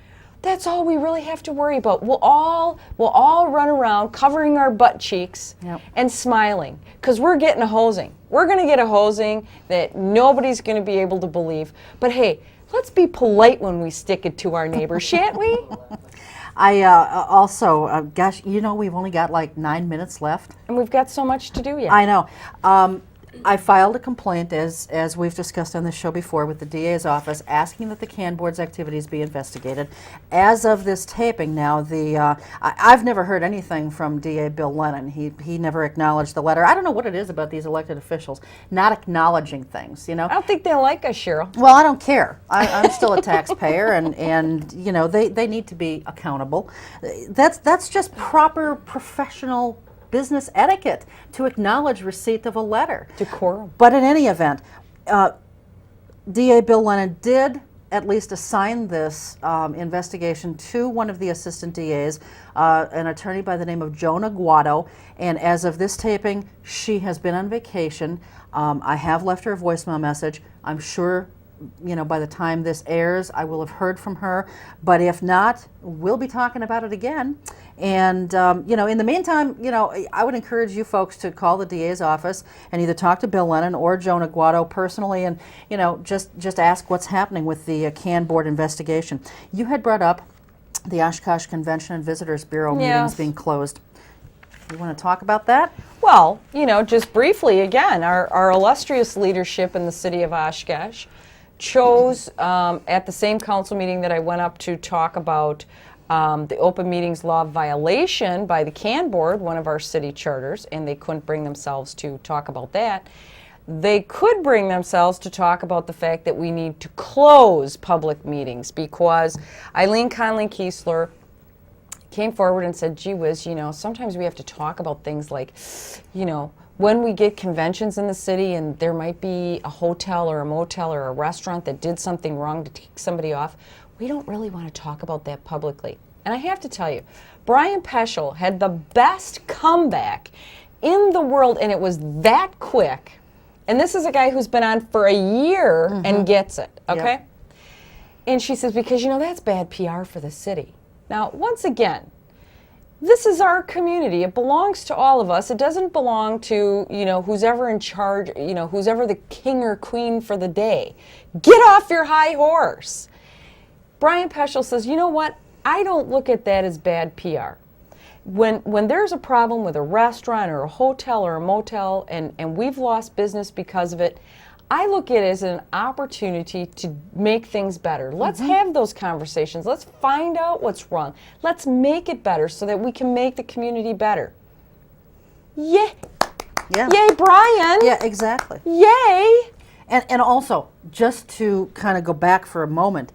Speaker 3: that's all we really have to worry about. We'll all run around covering our butt cheeks and smiling, because we're getting a hosing. We're going to get a hosing that nobody's going to be able to believe. But hey, let's be polite when we stick it to our neighbors, shan't we?
Speaker 2: I also, gosh, we've only got like 9 minutes left.
Speaker 3: And we've got so much to do yet.
Speaker 2: I know. I filed a complaint, as we've discussed on this show before, with the DA's office, asking that the CAN board's activities be investigated. As of this taping now, I've never heard anything from DA Bill Lennon. He never acknowledged the letter. I don't know what it is about these elected officials not acknowledging things,
Speaker 3: I don't think they like us, Cheryl.
Speaker 2: Well, I don't care. I'm still a taxpayer, and they need to be accountable. That's just proper professional business etiquette to acknowledge receipt of a letter.
Speaker 3: Decorum.
Speaker 2: But in any event, DA Bill Lennon did at least assign this investigation to one of the assistant DAs, an attorney by the name of Jonah Guado, and as of this taping, she has been on vacation. I have left her a voicemail message. I'm sure by the time this airs, I will have heard from her. But if not, we'll be talking about it again. And, in the meantime, I would encourage you folks to call the DA's office and either talk to Bill Lennon or Jonah Guado personally and, just ask what's happening with the CAN board investigation. You had brought up the Oshkosh Convention and Visitors Bureau meetings being closed. You want to talk about that?
Speaker 3: Well, just briefly, again, our illustrious leadership in the city of Oshkosh chose at the same council meeting that I went up to talk about the open meetings law violation by the CAN board, one of our city charters, and they couldn't bring themselves to talk about that. They could bring themselves to talk about the fact that we need to close public meetings, because Eileen Conley-Kiesler came forward and said, gee whiz, sometimes we have to talk about things like, when we get conventions in the city and there might be a hotel or a motel or a restaurant that did something wrong to take somebody off, we don't really want to talk about that publicly. And I have to tell you, Brian Peschel had the best comeback in the world, and it was that quick. And this is a guy who's been on for a year and gets it, okay?
Speaker 2: Yep.
Speaker 3: And she says, because, that's bad PR for the city. Now, once again, this is our community. It belongs to all of us. It doesn't belong to, who's ever in charge, who's ever the king or queen for the day. Get off your high horse. Brian Peschel says, you know what? I don't look at that as bad PR. When there's a problem with a restaurant or a hotel or a motel and we've lost business because of it, I look at it as an opportunity to make things better. Let's have those conversations. Let's find out what's wrong. Let's make it better so that we can make the community better. Yeah.
Speaker 2: Yeah.
Speaker 3: Yay, Brian.
Speaker 2: Yeah, exactly.
Speaker 3: Yay.
Speaker 2: And also, just to kind of go back for a moment,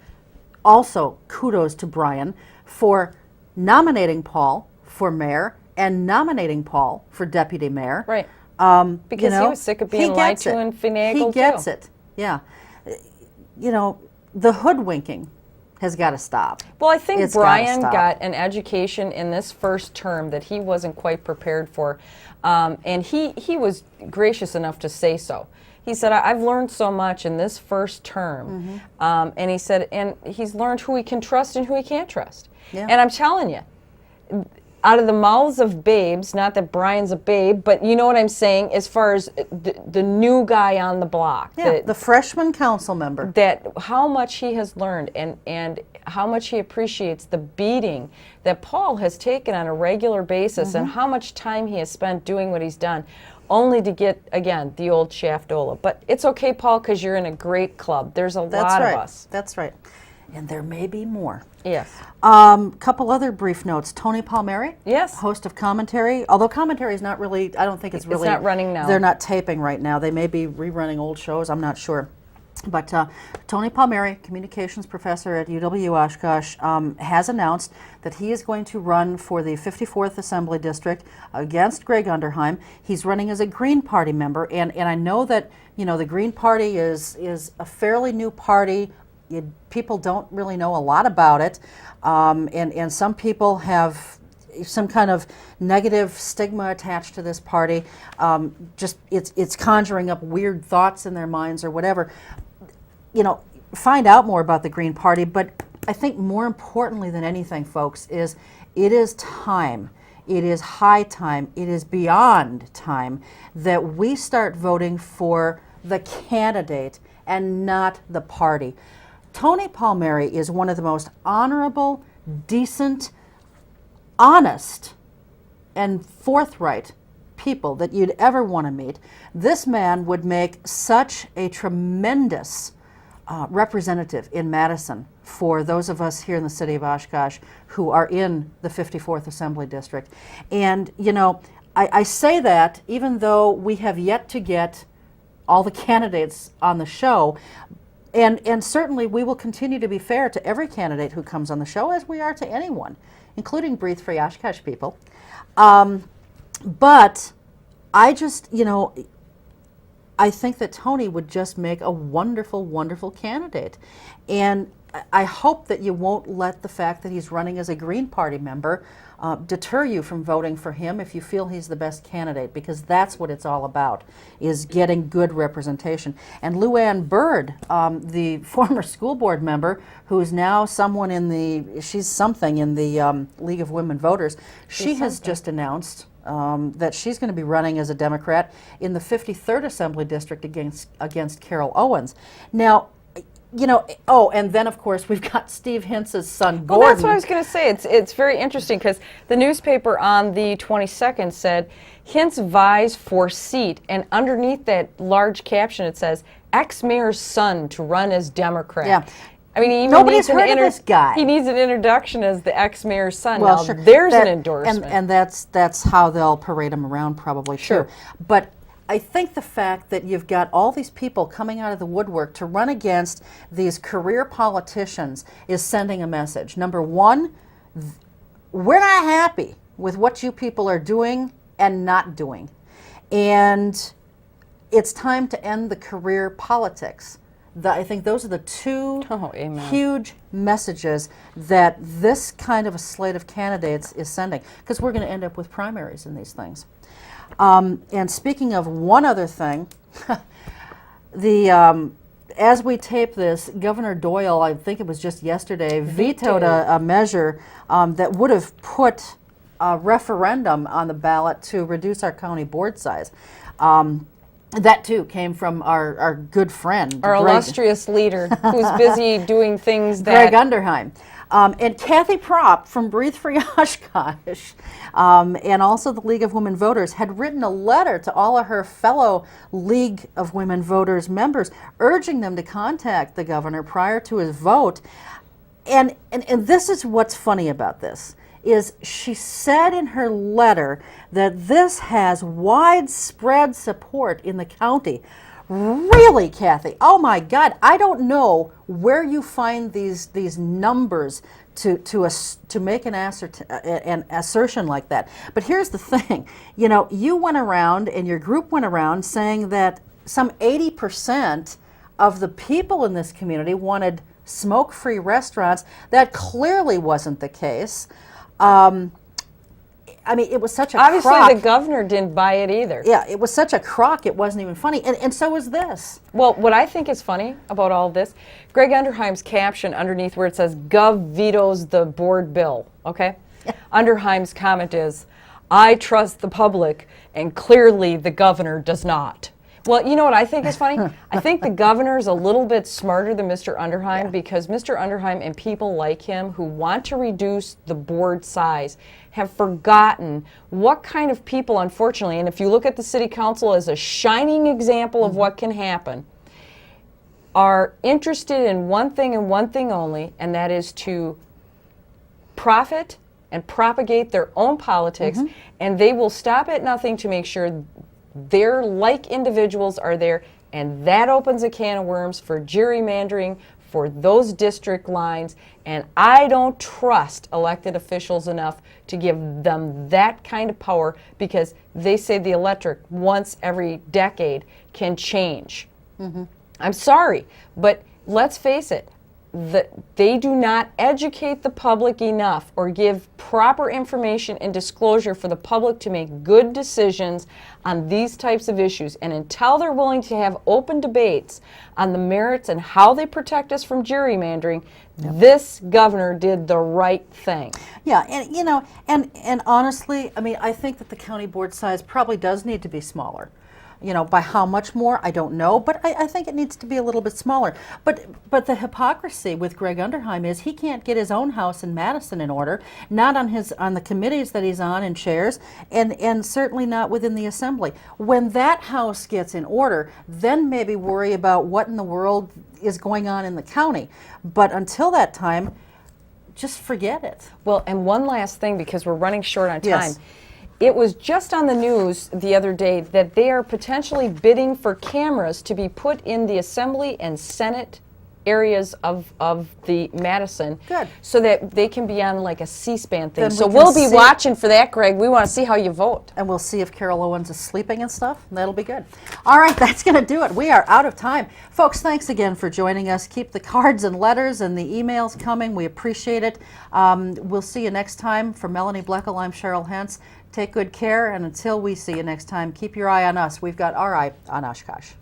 Speaker 2: also kudos to Brian for nominating Paul for mayor and nominating Paul for deputy mayor.
Speaker 3: Right. Because
Speaker 2: you know,
Speaker 3: he was sick of being lied to and finagled.
Speaker 2: He gets it. Yeah. You know, the hoodwinking has got to stop.
Speaker 3: Well, I think
Speaker 2: It's gotta
Speaker 3: Brian
Speaker 2: stop.
Speaker 3: got an education in this first term that he wasn't quite prepared for, and he was gracious enough to say so. He said, I've learned so much in this first term, and he said, and he's learned who he can trust and who he can't trust.
Speaker 2: Yeah.
Speaker 3: And I'm telling you, out of the mouths of babes, not that Brian's a babe, but you know what I'm saying, as far as the new guy on the block.
Speaker 2: Yeah, the freshman council member.
Speaker 3: That how much he has learned and how much he appreciates the beating that Paul has taken on a regular basis and how much time he has spent doing what he's done, only to get, again, the old shaftola. But it's okay, Paul, because you're in a great club. There's a lot of us.
Speaker 2: That's right. And there may be more.
Speaker 3: Yes.
Speaker 2: Couple other brief notes. Tony Palmieri,
Speaker 3: Yes.
Speaker 2: host of Commentary. Although Commentary is not really, I don't think it's really.
Speaker 3: It's not running now.
Speaker 2: They're not taping right now. They may be rerunning old shows. I'm not sure. But Tony Palmieri, communications professor at UW Oshkosh, has announced that he is going to run for the 54th Assembly District against Greg Underheim. He's running as a Green Party member, and I know that, you know, the Green Party is a fairly new party. People don't really know a lot about it, and some people have some kind of negative stigma attached to this party. Just it's conjuring up weird thoughts in their minds or whatever. You know, find out more about the Green Party, but I think more importantly than anything, folks, is it is time. It is high time. It is beyond time that we start voting for the candidate and not the party. Tony Palmieri is one of the most honorable, decent, honest, and forthright people that you'd ever want to meet. This man would make such a tremendous representative in Madison for those of us here in the city of Oshkosh who are in the 54th Assembly District. And, you know, I say that even though we have yet to get all the candidates on the show, and certainly we will continue to be fair to every candidate who comes on the show, as we are to anyone, including Breathe Free Oshkosh people. But I just, you know, I think that Tony would just make a wonderful, wonderful candidate. And I hope that you won't let the fact that he's running as a Green Party member deter you from voting for him if you feel he's the best candidate, because that's what it's all about, is getting good representation. And Luann Bird, the former school board member, who's now someone in the, she's something in the League of Women Voters, she has just announced that she's going to be running as a Democrat in the 53rd Assembly District against Carol Owens. Now, you know, oh, and then of course we've got Steve Hentz's son, Gordon.
Speaker 3: Well, that's what I was going to say. It's very interesting because the newspaper on the 22nd said Hentz vies for seat, and underneath that large caption it says ex-mayor's son to run as Democrat.
Speaker 2: Yeah.
Speaker 3: I mean, he even
Speaker 2: Nobody's
Speaker 3: needs an
Speaker 2: heard of this guy.
Speaker 3: He needs an introduction as the ex-mayor's son.
Speaker 2: Well,
Speaker 3: now,
Speaker 2: sure.
Speaker 3: there's an endorsement.
Speaker 2: And that's how they'll parade him around probably,
Speaker 3: Sure.
Speaker 2: too. But I think the fact that you've got all these people coming out of the woodwork to run against these career politicians is sending a message. Number one, we're not happy with what you people are doing and not doing. And it's time to end the career politics. I think those are the two huge messages that this kind of a slate of candidates is sending, because we're going to end up with primaries in these things. And speaking of one other thing, as we tape this, Governor Doyle, I think it was just yesterday, vetoed a measure that would have put a referendum on the ballot to reduce our county board size. That too came from our good friend,
Speaker 3: our
Speaker 2: Greg,
Speaker 3: illustrious leader, who's busy doing things that
Speaker 2: Greg Underheim. And Kathy Propp from Breathe Free Oshkosh, and also the League of Women Voters, had written a letter to all of her fellow League of Women Voters members, urging them to contact the governor prior to his vote. And this is what's funny about this, is she said in her letter that this has widespread support in the county. Really, Kathy? Oh my God! I don't know where you find these numbers to make an assertion like that. But here's the thing: you went around and your group went around saying that some 80% of the people in this community wanted smoke-free restaurants. That clearly wasn't the case. I mean, it was such a
Speaker 3: Obviously,
Speaker 2: crock.
Speaker 3: the governor didn't buy it either.
Speaker 2: Yeah, it was such a crock, it wasn't even funny. And so was this.
Speaker 3: Well, what I think is funny about all this, Greg Underheim's caption underneath where it says, Gov vetoes the board bill, okay? Underheim's comment is, I trust the public, and clearly the governor does not. Well, you know what I think is funny? I think the governor is a little bit smarter than Mr. Underheim, because Mr. Underheim and people like him who want to reduce the board size have forgotten what kind of people, unfortunately, and if you look at the city council as a shining example of what can happen, are interested in one thing and one thing only, and that is to profit and propagate their own politics, and they will stop at nothing to make sure their like individuals are there, and that opens a can of worms for gerrymandering for those district lines, and I don't trust elected officials enough to give them that kind of power, because they say the electorate once every decade can change. I'm sorry, but let's face it, they do not educate the public enough or give proper information and disclosure for the public to make good decisions on these types of issues. And until they're willing to have open debates on the merits and how they protect us from gerrymandering, this governor did the right thing.
Speaker 2: Yeah, and and honestly, I mean, I think that the county board size probably does need to be smaller. By how much more, I don't know, but I think it needs to be a little bit smaller. But the hypocrisy with Greg Underheim is he can't get his own house in Madison in order, not on the committees that he's on and chairs, and certainly not within the assembly. When that house gets in order, then maybe worry about what in the world is going on in the county. But until that time, just forget it.
Speaker 3: Well, and one last thing, because we're running short on time.
Speaker 2: Yes.
Speaker 3: It was just on the news the other day that they are potentially bidding for cameras to be put in the Assembly and Senate areas of the Madison.
Speaker 2: Good.
Speaker 3: So that they can be on like a C-SPAN thing.
Speaker 2: Then
Speaker 3: So
Speaker 2: we
Speaker 3: we'll
Speaker 2: can
Speaker 3: be
Speaker 2: see-
Speaker 3: watching for that, Greg. We want to see how you vote.
Speaker 2: And we'll see if Carol Owens is sleeping and stuff. That'll be good. All right, that's going to do it. We are out of time. Folks, thanks again for joining us. Keep the cards and letters and the emails coming. We appreciate it. We'll see you next time. For Melanie Bloechl, I'm Cheryl Hentz. Take good care, and until we see you next time, keep your eye on us. We've got our eye on Oshkosh.